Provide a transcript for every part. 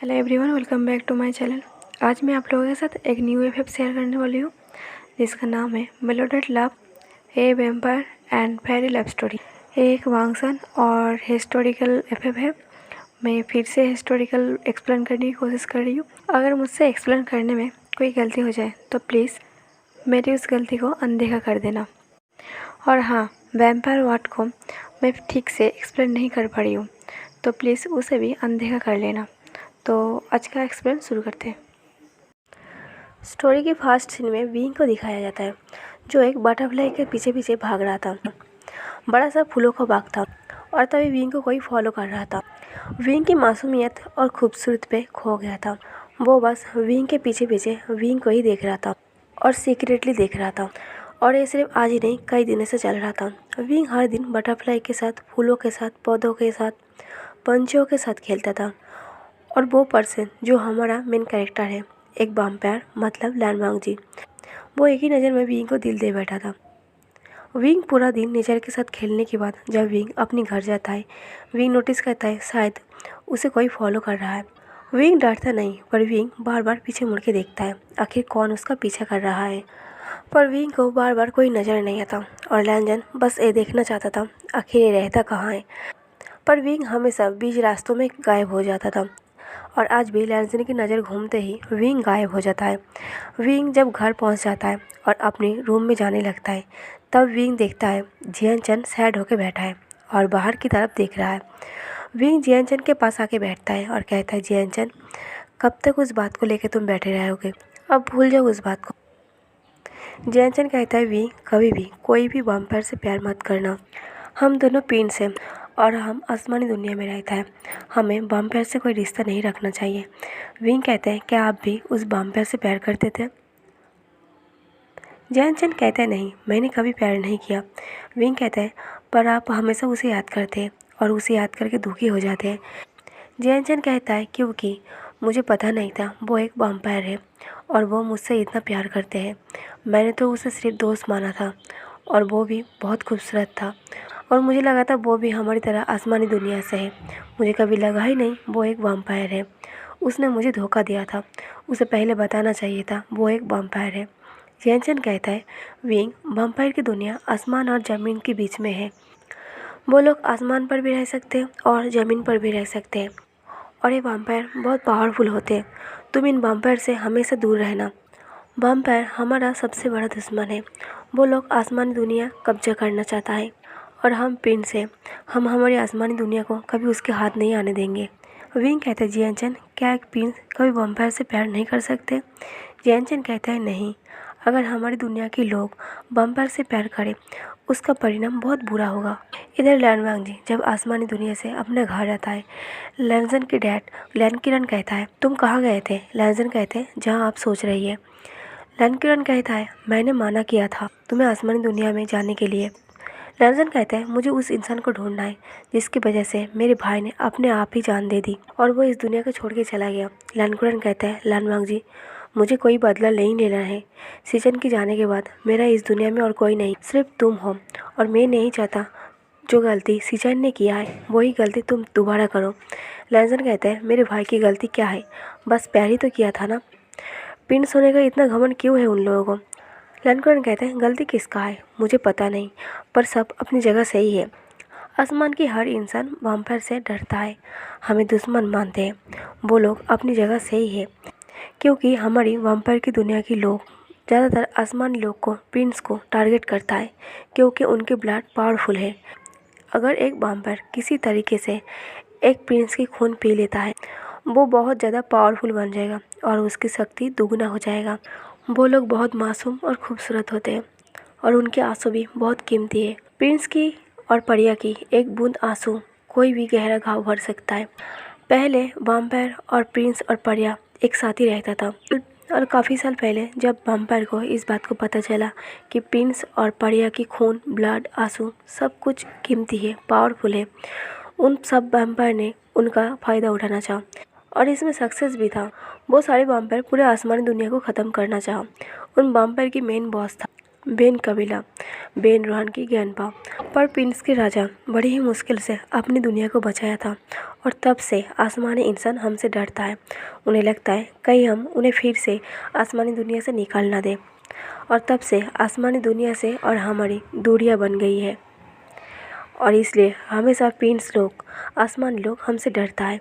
Hello everyone, welcome back to my channel. आज मैं आप लोगों के साथ एक न्यू एफ शेयर करने वाली हूँ जिसका नाम है melodied love, a vampire and fairy love story. ये एक वांगसन और हिस्टोरिकल एफ है। मैं फिर से हिस्टोरिकल एक्सप्लेन करने की कोशिश कर रही हूँ। अगर मुझसे एक्सप्लेन करने में कोई गलती हो जाए तो प्लीज़ मेरी उस गलती को अनदेखा कर देना। और हाँ, वैम्पायर वर्ड को मैं ठीक से एक्सप्लेन नहीं कर पा रही हूँ तो प्लीज़ उसे भी अनदेखा कर लेना। तो आज का एक्सप्लेन शुरू करते हैं। स्टोरी की फर्स्ट सीन में विंग को दिखाया जाता है जो एक बटरफ्लाई के पीछे पीछे भाग रहा था। बड़ा सा फूलों का बाग था और तभी विंग को कोई फॉलो कर रहा था। विंग की मासूमियत और खूबसूरत पे खो गया था। वो बस विंग के पीछे पीछे विंग को ही देख रहा था और सीक्रेटली देख रहा था। और ये सिर्फ आज ही नहीं, कई दिनों से चल रहा था। विंग हर दिन बटरफ्लाई के साथ, फूलों के साथ, पौधों के साथ, पंछियों के साथ खेलता था। और वो पर्सन जो हमारा मेन कैरेक्टर है, एक वैम्पायर मतलब लैनवांग जी, वो एक ही नज़र में विंग को दिल दे बैठा था। विंग पूरा दिन नेचर के साथ खेलने के बाद जब विंग अपने घर जाता है, विंग नोटिस करता है शायद उसे कोई फॉलो कर रहा है। विंग डरता नहीं, पर विंग बार बार पीछे मुड़ के देखता है आखिर कौन उसका पीछा कर रहा है। पर विंग को बार बार कोई नज़र नहीं आता और लैंजन बस ये देखना चाहता था आखिर ये रहता कहाँ है। पर विंग हमेशा बीच रास्तों में गायब हो जाता था और आज भी लैंजन की नज़र घूमते ही विंग गायब हो जाता है। विंग जब घर पहुंच जाता है और अपने रूम में जाने लगता है तब विंग देखता है जियान चन सैड होकर बैठा है और बाहर की तरफ देख रहा है। विंग जियान चन के पास आके बैठता है और कहता है, जियान चन, कब तक उस बात को लेकर तुम बैठे रहोगे? अब भूल जाओ उस बात को। जियान चन कहता है, विंग, कभी भी कोई भी वैम्पायर से प्यार मत करना। हम दोनों प्रिंस हैं और हम आसमानी दुनिया में रहता है। हमें वैम्पायर से कोई रिश्ता नहीं रखना चाहिए। विंग कहते हैं, क्या आप भी उस वैम्पायर से प्यार करते थे? जियान चन कहता है, नहीं, मैंने कभी प्यार नहीं किया। विंग कहता है, पर आप हमेशा उसे याद करते हैं और उसे याद करके दुखी हो जाते हैं। जियान चन कहता है, क्योंकि मुझे पता नहीं था वो एक वैम्पायर है और वो मुझसे इतना प्यार करते हैं। मैंने तो उसे सिर्फ दोस्त माना था और वो भी बहुत खूबसूरत था और मुझे लगा था वो भी हमारी तरह आसमानी दुनिया से है। मुझे कभी लगा ही नहीं वो एक वैम्पायर है। उसने मुझे धोखा दिया था। उसे पहले बताना चाहिए था वो एक वैम्पायर है। जियान चन कहता है, विंग, वैम्पायर की दुनिया आसमान और ज़मीन के बीच में है। वो लोग आसमान पर भी रह सकते हैं और ज़मीन पर भी रह सकते हैं और ये वैम्पायर बहुत पावरफुल होते हैं। तुम इन वैम्पायर से हमेशा दूर रहना। वैम्पायर हमारा सबसे बड़ा दुश्मन है। वो लोग आसमानी दुनिया कब्जा करना चाहता है और हम प्रिंस हैं। हम हमारी आसमानी दुनिया को कभी उसके हाथ नहीं आने देंगे। विंग कहते हैं, जियान चन, क्या एक प्रिंस कभी वैम्पायर से प्यार नहीं कर सकते? जियान चन कहता है, नहीं, अगर हमारी दुनिया के लोग वैम्पायर से प्यार करें उसका परिणाम बहुत बुरा होगा। इधर लैनवांग जी जब आसमानी दुनिया से अपने घर आता है, लैंजन के डैड लैन किरण कहता है, तुम कहाँ गए थे? लैंजन कहते हैं, जहाँ आप सोच रही है। लैन किरण कहता है, मैंने माना किया था तुम्हें आसमानी दुनिया में जाने के लिए। लैंजन कहता है, मुझे उस इंसान को ढूंढना है जिसकी वजह से मेरे भाई ने अपने आप ही जान दे दी और वो इस दुनिया को छोड़ के चला गया। लैन किरण कहता है, लैनवांग जी, मुझे कोई बदला नहीं लेना है। सीजन के जाने के बाद मेरा इस दुनिया में और कोई नहीं, सिर्फ तुम हो। और मैं नहीं चाहता जो गलती सीजन ने किया है वही गलती तुम दोबारा करो। लैंजन कहता है, मेरे भाई की गलती क्या है? बस प्यार ही तो किया था ना। प्रिंस होने का इतना घमंड क्यों है उन लोगों को? लैनकॉर्न कहते हैं, गलती किसका है मुझे पता नहीं, पर सब अपनी जगह सही है। आसमान की हर इंसान वैम्पायर से डरता है, हमें दुश्मन मानते हैं। वो लोग अपनी जगह सही है क्योंकि हमारी वैम्पायर की दुनिया के लोग ज़्यादातर आसमानी लोग को, प्रिंस को टारगेट करता है क्योंकि उनके ब्लड पावरफुल है। अगर एक वैम्पायर किसी तरीके से एक प्रिंस की खून पी लेता है वो बहुत ज़्यादा पावरफुल बन जाएगा और उसकी शक्ति दुगना हो जाएगा। वो लोग बहुत मासूम और खूबसूरत होते हैं और उनके आंसू भी बहुत कीमती है। प्रिंस की और परिया की एक बूंद आंसू कोई भी गहरा घाव भर सकता है। पहले वैम्पायर और प्रिंस और परिया एक साथ ही रहता था और काफ़ी साल पहले जब वैम्पायर को इस बात को पता चला कि प्रिंस और परिया की खून, ब्लड, आंसू सब कुछ कीमती है, पावरफुल है, उन सब वैम्पायर ने उनका फ़ायदा उठाना चाहा और इसमें सक्सेस भी था। वो सारे वैम्पायर पूरे आसमानी दुनिया को ख़त्म करना चाहा। उन वैम्पायर की मेन बॉस था बेन कबीला, बेन रोहन की ग्रैंडपा। पर प्रिंस के राजा बड़ी ही मुश्किल से अपनी दुनिया को बचाया था और तब से आसमानी इंसान हमसे डरता है। उन्हें लगता है कहीं हम उन्हें फिर से आसमानी दुनिया से निकाल ना दें। और तब से आसमानी दुनिया से और हमारी दूरियां बन गई है और इसलिए हमेशा प्रिंस लोग, आसमानी लोग हमसे डरता है।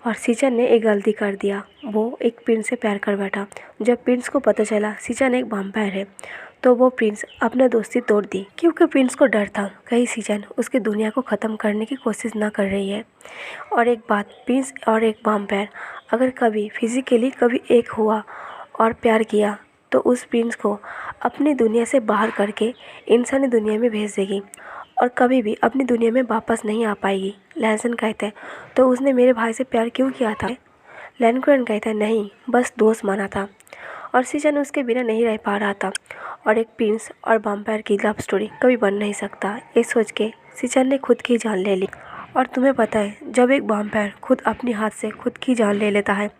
और सीजन ने एक गलती कर दिया, वो एक प्रिंस से प्यार कर बैठा। जब प्रिंस को पता चला सीजन एक वैम्पायर है तो वो प्रिंस अपना दोस्ती तोड़ दी, क्योंकि प्रिंस को डर था कहीं सीजन उसकी दुनिया को ख़त्म करने की कोशिश ना कर रही है। और एक बात, प्रिंस और एक वैम्पायर अगर कभी फिजिकली कभी एक हुआ और प्यार किया तो उस प्रिंस को अपनी दुनिया से बाहर करके इंसानी दुनिया में भेज देगी और कभी भी अपनी दुनिया में वापस नहीं आ पाएगी। लैंसन कहता है तो उसने मेरे भाई से प्यार क्यों किया था? लैनकुरन कहता है नहीं, बस दोस्त माना था और सीजन उसके बिना नहीं रह पा रहा था और एक प्रिंस और वैम्पायर की लव स्टोरी कभी बन नहीं सकता। ये सोच के सीजन ने खुद की जान ले ली। और तुम्हें पता है जब एक वैम्पायर खुद अपने हाथ से खुद की जान ले लेता है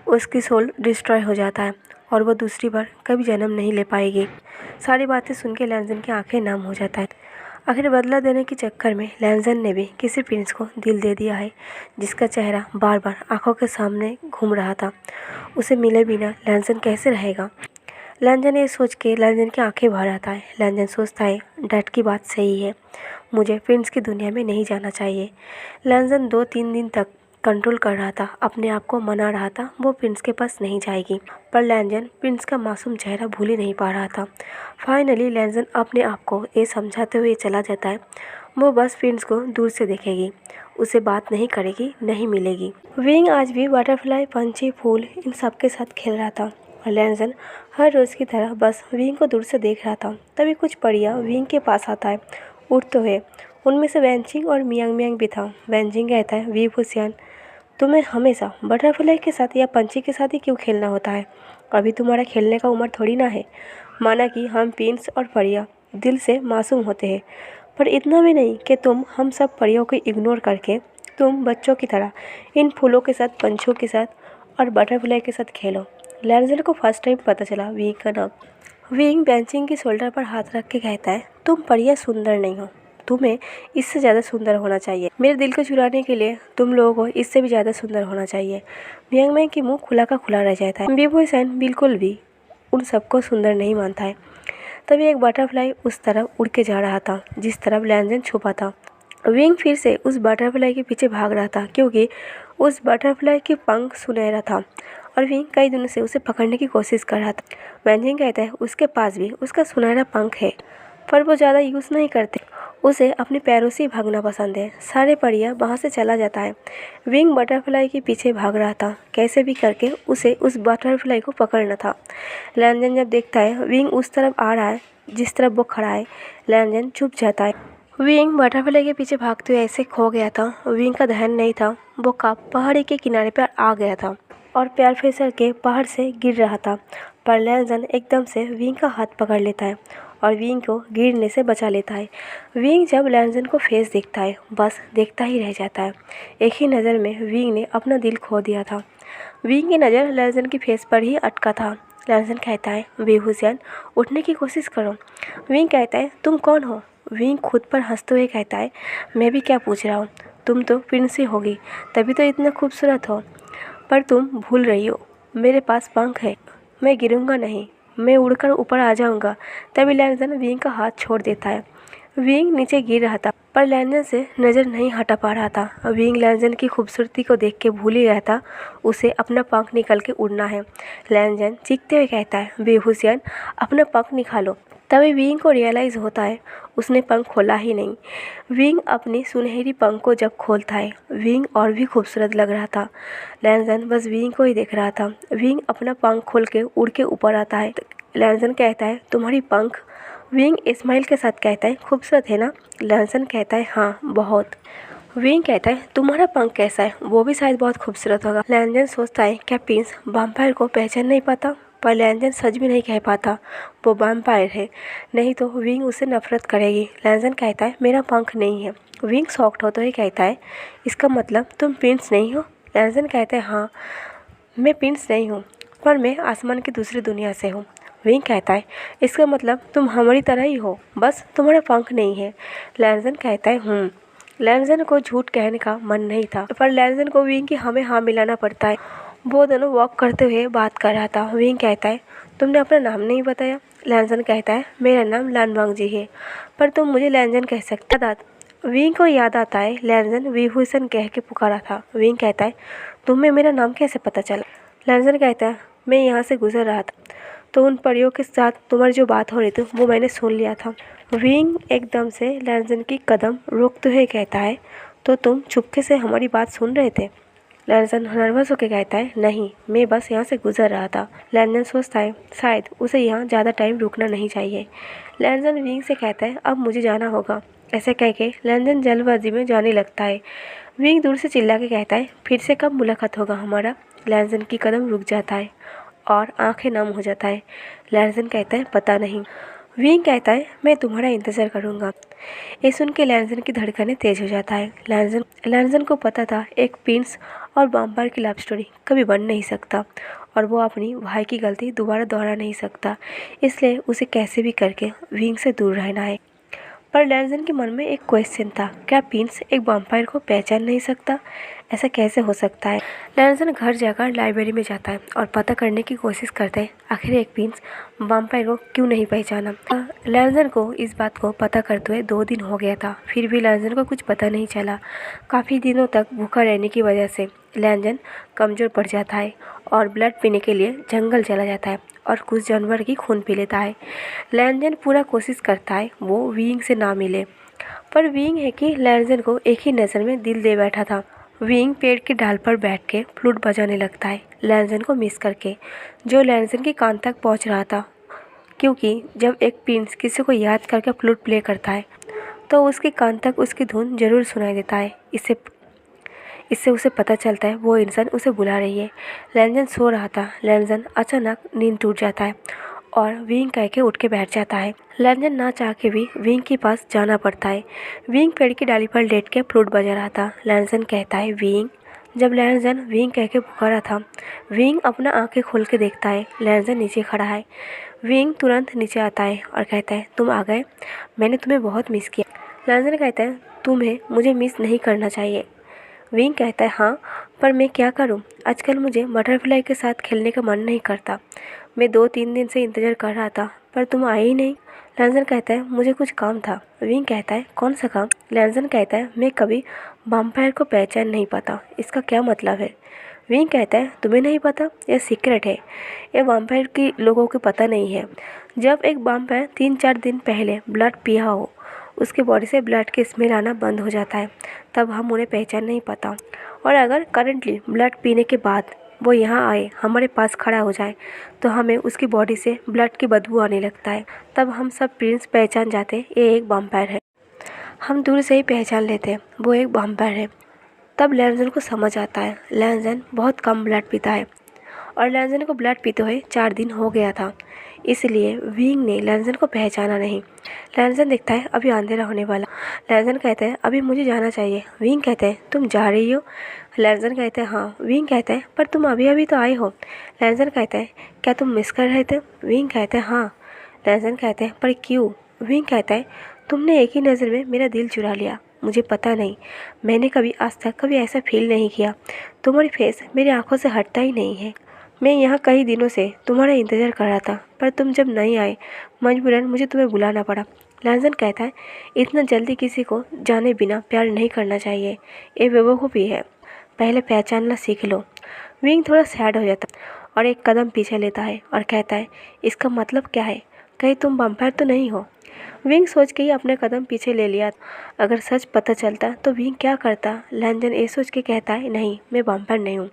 उसकी सोल डिस्ट्रॉय हो जाता है और वो दूसरी बार कभी जन्म नहीं ले पाएगी। सारी बातें सुन के लैंसन की आंखें नम हो जाता है। आखिर बदला देने के चक्कर में लैंसन ने भी किसी प्रिंस को दिल दे दिया है जिसका चेहरा बार बार आंखों के सामने घूम रहा था। उसे मिले बिना लैंसन कैसे रहेगा? लैंसन ये सोच के लैंसन की आंखें भर आता है। लैंसन सोचता है डैड की बात सही है, मुझे प्रिंस की दुनिया में नहीं जाना चाहिए। लैंसन 2-3 दिन तक कंट्रोल कर रहा था, अपने आप को मना रहा था वो प्रिंस के पास नहीं जाएगी, पर लैंसन प्रिंस का मासूम चेहरा भूल ही नहीं पा रहा था। फाइनली लैंसन अपने आप को ये समझाते हुए चला जाता है वो बस प्रिंस को दूर से देखेगी, उसे बात नहीं करेगी, नहीं मिलेगी। विंग आज भी बटरफ्लाई, पंछी, फूल इन सब के साथ खेल रहा था और लैंसन हर रोज़ की तरह बस विंग को दूर से देख रहा था। तभी कुछ परियां विंग के पास आता है उड़ते हुए। उनमें से वैनचिंग और मियांग मियांग भी था। वैनचिंग कहता है वी फुसियान, तुम्हें हमेशा बटरफ्लाई के साथ या पंछी के साथ ही क्यों खेलना होता है? अभी तुम्हारा खेलने का उम्र थोड़ी ना है। माना कि हम प्रिंस और परियां दिल से मासूम होते हैं, पर इतना भी नहीं कि तुम हम सब परियों को इग्नोर करके तुम बच्चों की तरह इन फूलों के साथ, पंछियों के साथ और बटरफ्लाई के साथ खेलो। लैंसन को फर्स्ट टाइम पता चला विंग का नाम। विंग बेंचिंग की शोल्डर पर हाथ रख के कहता है तुम परियां सुंदर नहीं हो, तुम्हें इससे ज़्यादा सुंदर होना चाहिए। मेरे दिल को चुराने के लिए तुम लोगों को इससे भी ज़्यादा सुंदर होना चाहिए। मियांग मियांग की मुंह खुला का खुला रह जाता है। वीवुसियान बिल्कुल भी उन सबको सुंदर नहीं मानता है। तभी एक बटरफ्लाई उस तरफ उड़ के जा रहा था जिस तरफ लैंसन छुपा था। विंग फिर से उस बटरफ्लाई के पीछे भाग रहा था क्योंकि उस बटरफ्लाई के पंख सुनहरा था और विंग कई दिनों से उसे पकड़ने की कोशिश कर रहा था। वैनजिंग कहता है उसके पास भी उसका सुनहरा पंख है पर वो ज़्यादा यूज़ नहीं करते, उसे अपने पैरों से ही भागना पसंद है। सारे परियां वहाँ से चला जाता है। विंग बटरफ्लाई के पीछे भाग रहा था, कैसे भी करके उसे उस बटरफ्लाई को पकड़ना था। लैंसन जब देखता है विंग उस तरफ आ रहा है जिस तरफ वो खड़ा है, लैंसन चुप जाता है। विंग बटरफ्लाई के पीछे भागते हुए ऐसे खो गया था, विंग का ध्यान नहीं था। वो कप पहाड़ी के किनारे पर आ गया था और पैर फिसल के पहाड़ से गिर रहा था, पर लैंसन एकदम से विंग का हाथ पकड़ लेता है और विंग को गिरने से बचा लेता है। विंग जब लैंसन को फेस देखता है बस देखता ही रह जाता है। एक ही नज़र में विंग ने अपना दिल खो दिया था। विंग की नज़र लैंसन की फेस पर ही अटका था। लैंसन कहता है बेहुसियान उठने की कोशिश करो। विंग कहता है तुम कौन हो? विंग खुद पर हंसते हुए कहता है मैं भी क्या पूछ रहा हूँ, तुम तो प्रिंस ही होगी, तभी तो इतना खूबसूरत हो। पर तुम भूल रही हो मेरे पास पंख है, मैं गिरूंगा नहीं, मैं उड़कर ऊपर आ जाऊंगा। तभी लैंसन विंग का हाथ छोड़ देता है। विंग नीचे गिर रहा था पर लैंसन से नज़र नहीं हटा पा रहा था। विंग लैंसन की खूबसूरती को देख के भूल ही रहा था उसे अपना पंख निकल के उड़ना है। लैंसन चीखते हुए कहता है बेहुसियान अपना पंख निकालो। तभी विंग को रियलाइज़ होता है उसने पंख खोला ही नहीं। विंग अपनी सुनहरी पंख को जब खोलता है विंग और भी खूबसूरत लग रहा था। लैंसन बस विंग को ही देख रहा था। विंग अपना पंख खोल के उड़ के ऊपर आता है। लैंसन कहता है तुम्हारी पंख? विंग स्माइल के साथ कहता है खूबसूरत है ना? लैंसन कहता है हाँ बहुत। विंग कहता है तुम्हारा पंख कैसा है? वो भी शायद बहुत खूबसूरत होगा। लैंसन सोचता है क्या प्रिंस वैम्पायर को पहचान नहीं पाता? पर लैंसन सच भी नहीं कह पाता वो वैम्पायर है, नहीं तो विंग उसे नफरत करेगी। लैंसन कहता है मेरा पंख नहीं है। विंग शॉक्ड होते हुए कहता है इसका मतलब तुम प्रिंस नहीं हो? लैंसन कहता है हाँ मैं प्रिंस नहीं हूँ, पर मैं आसमान की दूसरी दुनिया से हूँ। विंग कहता है इसका मतलब तुम हमारी तरह ही हो, बस तुम्हारा पंख नहीं है। लैंसन कहता है लैंजन को झूठ कहने का मन नहीं था, पर लैंजन को विंग की हमें हाँ मिलाना पड़ता है। वो दोनों वॉक करते हुए बात कर रहा था। विंग कहता है, तुमने अपना नाम नहीं बताया। लैंजन कहता है, मेरा नाम लानवांग जी है, पर तुम मुझे लैंजन कह सकते हो। विंग को याद आता है लैंजन विभूषण कह के पुकारा था। विंग कहता है, तुम्हें मेरा नाम कैसे पता चला। लैंजन कहता है, मैं यहाँ से गुजर रहा था तो उन परियों के साथ तुम्हारी जो बात हो रही थी वो मैंने सुन लिया था। विंग एकदम से लैंजन की कदम रोकते हुए कहता है, तो तुम चुपके से हमारी बात सुन रहे थे। लैंजन नर्वस होकर कहता है, नहीं, मैं बस यहाँ से गुजर रहा था। लैंजन सोचता है शायद उसे यहाँ ज़्यादा टाइम रुकना नहीं चाहिए। लैंजन विंग से कहता है, अब मुझे जाना होगा। ऐसे कह के लैंजन जल्दबाजी में जाने लगता है। विंग दूर से चिल्ला के कहता है, फिर से कब मुलाकात होगा हमारा। लैंजन की कदम रुक जाता है और आंखें नम हो जाता है। लैंजन कहता है, पता नहीं। विंग कहता है, मैं तुम्हारा इंतज़ार करूँगा। ये सुन के लैंजन की धड़कनें तेज हो जाता है। लैंजन को पता था एक प्रिंस और वैम्पायर की लव स्टोरी कभी बन नहीं सकता और वो अपनी भाई की गलती दोबारा दोहरा नहीं सकता, इसलिए उसे कैसे भी करके विंग से दूर रहना है। पर लैंजन के मन में एक क्वेश्चन था, क्या प्रिंस एक वैम्पायर को पहचान नहीं सकता। ऐसा कैसे हो सकता है। लैंजन घर जाकर लाइब्रेरी में जाता है और पता करने की कोशिश करता है आखिर एक प्रिंस वैम्पायर को क्यों नहीं पहचाना। लैंजन को इस बात को पता करते हुए 2 दिन हो गया था, फिर भी लैंजन को कुछ पता नहीं चला। काफ़ी दिनों तक भूखा रहने की वजह से लैंजन कमज़ोर पड़ जाता है और ब्लड पीने के लिए जंगल चला जाता है और कुछ जानवर की खून पी लेता है। लैंजन पूरा कोशिश करता है वो विंग से ना मिले, पर विंग है कि लैंजन को एक ही नज़र में दिल दे बैठा था। विंग पेड़ की डाल पर बैठ के फ्लूट बजाने लगता है लैंजन को मिस करके, जो लैंजन के कान तक पहुंच रहा था, क्योंकि जब एक प्रिंस किसी को याद करके फ्लूट प्ले करता है तो उसके कान तक उसकी धुन जरूर सुनाई देता है। इससे उसे पता चलता है वो इंसान उसे बुला रही है। लैंजन सो रहा था। लैंजन अचानक नींद टूट जाता है और विंग कह के उठ के बैठ जाता है। लैंजन ना चाह के भी विंग के पास जाना पड़ता है। विंग पेड़ की डाली पर लेट के फ्लूट बजा रहा था। लैंजन कहता है, विंग। जब लैंजन विंग कह के पुकारा था, विंग अपना आंखें खोल के देखता है लैंजन नीचे खड़ा है। विंग तुरंत नीचे आता है और कहता है, तुम आ गए, मैंने तुम्हें बहुत मिस किया। लैंजन कहता है, तुम्हें मुझे मिस नहीं करना चाहिए। विंग कहता है, हाँ, पर मैं क्या करूँ, आजकल मुझे बटरफ्लाई के साथ खेलने का मन नहीं करता। मैं 2-3 दिन से इंतज़ार कर रहा था पर तुम आए ही नहीं। लैंजन कहता है, मुझे कुछ काम था। विंग कहता है, कौन सा काम। लैंजन कहता है, मैं कभी वैम्पायर को पहचान नहीं पाता। इसका क्या मतलब है। विंग कहता है, तुम्हें नहीं पता, यह सीक्रेट है, ये वैम्पायर की लोगों को पता नहीं है। जब एक वैम्पायर 3-4 दिन पहले ब्लड पिया हो, उसके बॉडी से ब्लड की स्मेल आना बंद हो जाता है, तब हम उन्हें पहचान नहीं पाता। और अगर करंटली ब्लड पीने के बाद वो यहाँ आए, हमारे पास खड़ा हो जाए, तो हमें उसकी बॉडी से ब्लड की बदबू आने लगता है। तब हम सब प्रिंस पहचान जाते ये एक वैम्पायर है। हम दूर से ही पहचान लेते वो एक वैम्पायर है। तब लैंजन को समझ आता है लैंजन बहुत कम ब्लड पीता है और लैंजन को ब्लड पीते हुए 4 दिन हो गया था, इसलिए विंग ने लैंजन को पहचाना नहीं। लैंजन देखता है अभी अंधेरा होने वाला। लैंजन कहता है, अभी मुझे जाना चाहिए। विंग कहते हैं, तुम जा रही हो। लैंजन कहते हैं, हाँ। विंग कहते हैं, पर तुम अभी अभी तो आए हो। लैंजन कहते हैं, क्या तुम मिस कर रहे थे। विंग कहते हैं, हाँ। लैंजन कहते हैं, पर क्यों। विंग कहता है, तुमने एक ही नज़र में मेरा दिल चुरा लिया। मुझे पता नहीं, मैंने कभी आज तक कभी ऐसा फील नहीं किया। तुम्हारी फेस मेरी आंखों से हटता ही नहीं है। मैं यहाँ कई दिनों से तुम्हारा इंतज़ार कर रहा था, पर तुम जब नहीं आए, मजबूरन मुझे तुम्हें बुलाना पड़ा। लैंजन कहता है, इतना जल्दी किसी को जाने बिना प्यार नहीं करना चाहिए, ये बेवकूफ़ी है, पहले पहचानना सीख लो। विंग थोड़ा सैड हो जाता और एक कदम पीछे लेता है और कहता है, इसका मतलब क्या है, कहीं तुम वैम्पायर तो नहीं हो। विंग सोच के ही अपने कदम पीछे ले लिया। अगर सच पता चलता तो विंग क्या करता। लैंजन ये सोच के कहता है, नहीं, मैं वैम्पायर नहीं हूँ।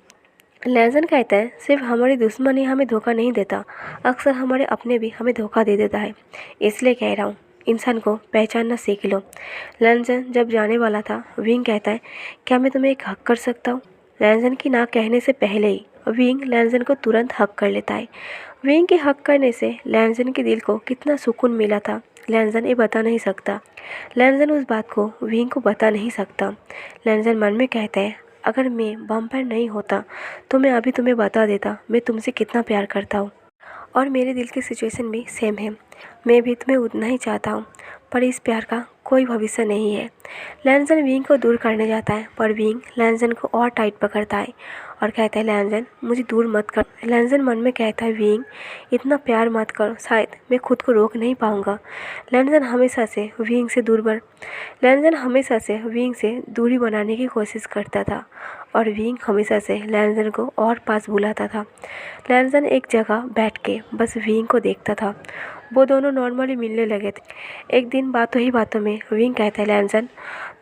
लैंजन कहता है, सिर्फ हमारी दुश्मन ही हमें धोखा नहीं देता, अक्सर हमारे अपने भी हमें धोखा दे देता है, इसलिए कह रहा हूँ, इंसान को पहचानना सीख लो। लैंजन जब जाने वाला था, विंग कहता है, क्या मैं तुम्हें एक हक कर सकता हूँ। लैंजन की ना कहने से पहले ही विंग लैंजन को तुरंत हक कर लेता है। विंग के हक करने से लैंजन के दिल को कितना सुकून मिला था, लैंजन ये बता नहीं सकता। लैंजन उस बात को विंग को बता नहीं सकता। लैंजन मन में कहता है, अगर मैं वैम्पायर नहीं होता तो मैं अभी तुम्हें बता देता मैं तुमसे कितना प्यार करता हूँ, और मेरे दिल की सिचुएशन भी सेम है। मैं भी तुम्हें उतना ही चाहता हूँ, पर इस प्यार का कोई भविष्य नहीं है। लैनजन विंग को दूर करने जाता है पर विंग लैनजन को और टाइट पकड़ता है और कहता है लैनजन मुझे दूर मत कर। लैनजन मन में कहता है विंग इतना प्यार मत करो, शायद मैं खुद को रोक नहीं पाऊंगा। लैनजन हमेशा से विंग से दूरी बनाने की कोशिश करता था और विंग हमेशा से लैनजन को और पास बुलाता था। लैनजन एक जगह बैठ के बस विंग को देखता था। वो दोनों नॉर्मली मिलने लगे थे। एक दिन बातों ही बातों में विंग कहता है लैनजन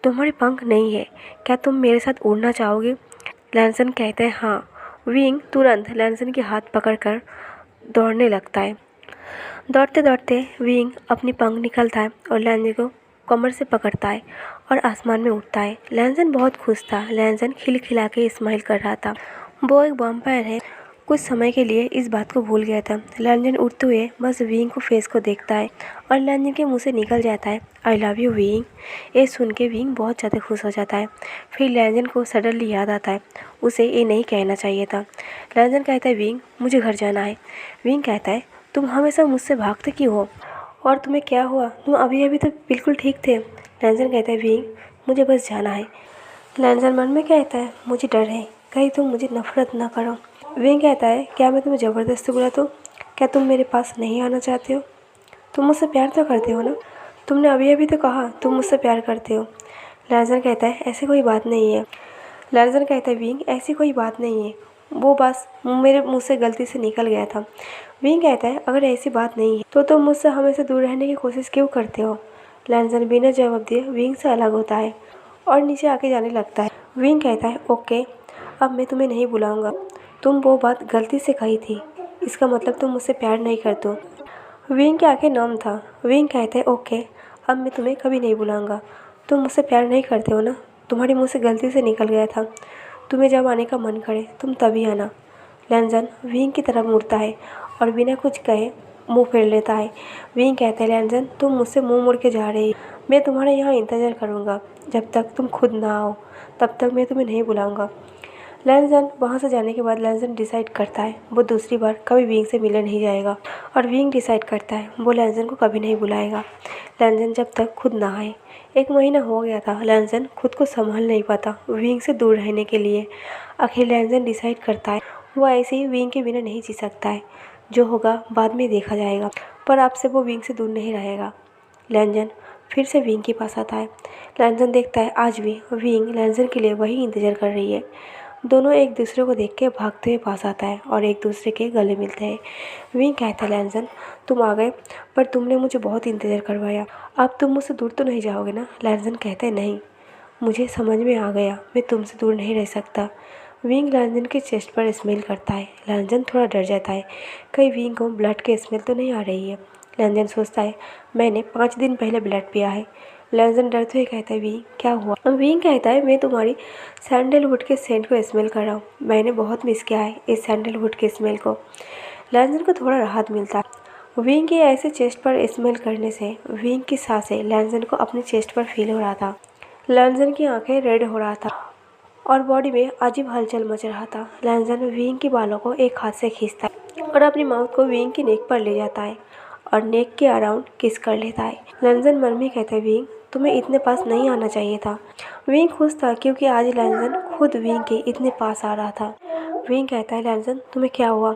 तुम्हारे पंख नहीं है, क्या तुम मेरे साथ उड़ना चाहोगे? लैनजन कहता है हाँ। विंग तुरंत लैनजन के हाथ पकड़कर दौड़ने लगता है। दौड़ते दौड़ते विंग अपनी पंख निकलता है और लैनजन को कमर से पकड़ता है और आसमान में उड़ता है। लैनजन बहुत खुश था। लैनजन खिलखिला के स्माइल कर रहा था। वो एक वैम्पायर है। कुछ समय के लिए इस बात को भूल गया था। लैनजन उड़ते हुए बस विंग को फेस को देखता है और लैनजन के मुंह से निकल जाता है आई लव यू विंग। ये सुन के विंग बहुत ज़्यादा खुश हो जाता है। फिर लैनजन को सडनली याद आता है उसे ये नहीं कहना चाहिए था। लैनजन कहता है विंग मुझे घर जाना है। विंग कहता है तुम हमेशा मुझसे भागते क्यों हो और तुम्हें क्या हुआ? तुम अभी अभी तो बिल्कुल ठीक थे। लैनजन कहता है विंग मुझे बस जाना है। लैनजन मन में कहता है मुझे डर है कहीं तुम मुझे नफरत ना करो। विंग कहता है क्या मैं तुम्हें ज़बरदस्ती बुला दूँ? क्या तुम मेरे पास नहीं आना चाहते हो? तुम मुझसे प्यार तो करते हो ना? तुमने अभी अभी तो कहा तुम मुझसे प्यार करते हो। लैनजन कहता है ऐसी कोई बात नहीं है। लैनजन कहता है विंग ऐसी कोई बात नहीं है, वो बस मेरे मुँह से गलती से निकल गया था। विंग कहता है अगर ऐसी बात नहीं है तो तुम मुझसे हमेशा दूर रहने की कोशिश क्यों करते हो? लैनजन बिना जवाब दिए विंग से अलग होता है और नीचे आके जाने लगता है। विंग कहता है ओके अब मैं तुम्हें नहीं बुलाऊंगा। तुम वो बात गलती से कही थी, इसका मतलब तुम मुझसे प्यार नहीं करते हो। विंग की आंखें नम था। विंग कहते हैं ओके अब मैं तुम्हें कभी नहीं बुलाऊंगा। तुम मुझसे प्यार नहीं करते हो ना? तुम्हारे मुंह से गलती से निकल गया था। तुम्हें जब आने का मन करे तुम तभी आना। लैनजन विंग की तरफ मुड़ता है और बिना कुछ कहे मुंह फेर लेता है। विंग कहते हैं लैनजन तुम मुझसे मुंह मोड़ के जा रही, मैं तुम्हारे यहाँ इंतज़ार करूँगा जब तक तुम खुद ना आओ, तब तक मैं तुम्हें नहीं बुलाऊंगा। लैनजन वहाँ से जाने के बाद लैनजन डिसाइड करता है वो दूसरी बार कभी विंग से मिलने नहीं जाएगा और विंग डिसाइड करता है वो लैनजन को कभी नहीं बुलाएगा लैनजन जब तक खुद ना आए। 1 महीना हो गया था। लैनजन खुद को संभाल नहीं पाता विंग से दूर रहने के लिए। आखिर लैनजन डिसाइड करता है वो ऐसे ही विंग के बिना नहीं जी सकता है। जो होगा बाद में देखा जाएगा, पर अब से वो विंग से दूर नहीं रहेगा। लैनजन फिर से विंग के पास आता है। लैनजन देखता है आज भी विंग लैनजन के लिए वही इंतज़ार कर रही है। दोनों एक दूसरे को देख के भागते हुए पास आता है और एक दूसरे के गले मिलते हैं। विंग कहता है लैनजन तुम आ गए, पर तुमने मुझे बहुत इंतज़ार करवाया, अब तुम मुझसे दूर तो नहीं जाओगे ना? लैनजन कहता है नहीं, मुझे समझ में आ गया मैं तुमसे दूर नहीं रह सकता। विंग लैनजन के चेस्ट पर स्मेल करता है। लैनजन थोड़ा डर जाता है कहीं विंग को ब्लड की स्मेल तो नहीं आ रही है। लैनजन सोचता है मैंने 5 दिन पहले ब्लड पिया है। लैनजन डरते हुए कहता है विंग क्या हुआ? विंग कहता है मैं तुम्हारी सैंडलवुड के सेंट को स्मेल कर रहा हूँ, मैंने बहुत मिस किया है इस सैंडलवुड के स्मेल को। लैनजन को थोड़ा राहत मिलता है। विंग के ऐसे चेस्ट पर स्मेल करने से विंग की सांसें लैनजन को अपने चेस्ट पर फील हो रहा था। लैनजन की आंखें रेड हो रहा था और बॉडी में अजीब हलचल मच रहा था। लैनजन विंग के बालों को एक हाथ से खींचता है और अपनी माउथ को विंग की नेक पर ले जाता है और नेक के अराउंड किस कर लेता है। लैनजन मन में कहता है विंग तुम्हें इतने पास नहीं आना चाहिए था। विंग खुश था क्योंकि आज लैनजन खुद विंग के इतने पास आ रहा था। विंग कहता है लैनजन तुम्हें क्या हुआ?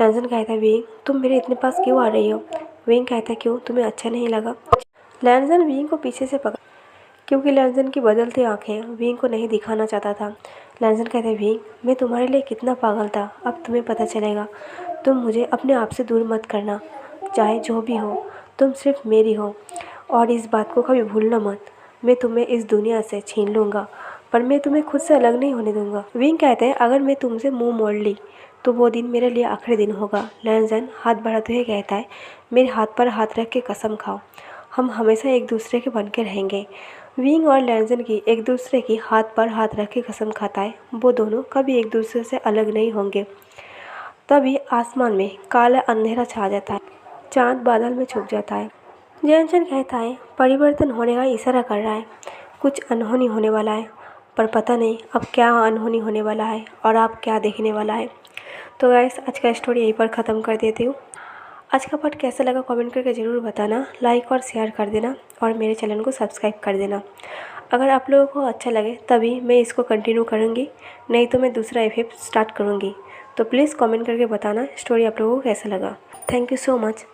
लैनजन कहता है विंग तुम मेरे इतने पास क्यों आ रही हो? विंग कहता है क्यों, तुम्हें अच्छा नहीं लगा? लैनजन विंग को पीछे से पकड़ क्योंकि लैनजन की बदलती आंखें विंग को नहीं दिखाना चाहता था। लैनजन कहता है विंग मैं तुम्हारे लिए कितना पागल था, अब तुम्हें पता चलेगा। तुम मुझे अपने आप से दूर मत करना, चाहे जो भी हो तुम सिर्फ मेरी हो और इस बात को कभी भूलना मत। मैं तुम्हें इस दुनिया से छीन लूँगा पर मैं तुम्हें खुद से अलग नहीं होने दूँगा। विंग कहते हैं अगर मैं तुमसे मुंह मोड़ ली तो वो दिन मेरे लिए आखिरी दिन होगा। लैनजन हाथ बढ़ाते हुए कहता है मेरे हाथ पर हाथ रख के कसम खाओ, हम हमेशा एक दूसरे के बन के रहेंगे। विंग और लैनजन की एक दूसरे की हाथ पर हाथ रख के कसम खाता है वो दोनों कभी एक दूसरे से अलग नहीं होंगे। तभी आसमान में काला अंधेरा छा जाता है, चाँद बादल में छुप जाता है। जैनसन कहता है परिवर्तन होने का इशारा कर रहा है, कुछ अनहोनी होने वाला है, पर पता नहीं अब क्या अनहोनी होने वाला है और आप क्या देखने वाला है। तो गाइस आज का स्टोरी यहीं पर ख़त्म कर देती हूँ। आज का पार्ट कैसा लगा कमेंट करके ज़रूर बताना, लाइक और शेयर कर देना और मेरे चैनल को सब्सक्राइब कर देना। अगर आप लोगों को अच्छा लगे तभी मैं इसको कंटिन्यू करूँगी, नहीं तो मैं दूसरा एफएफ स्टार्ट करूँगी। तो प्लीज़ कमेंट करके बताना स्टोरी आप लोगों को कैसा लगा। Thank you so much.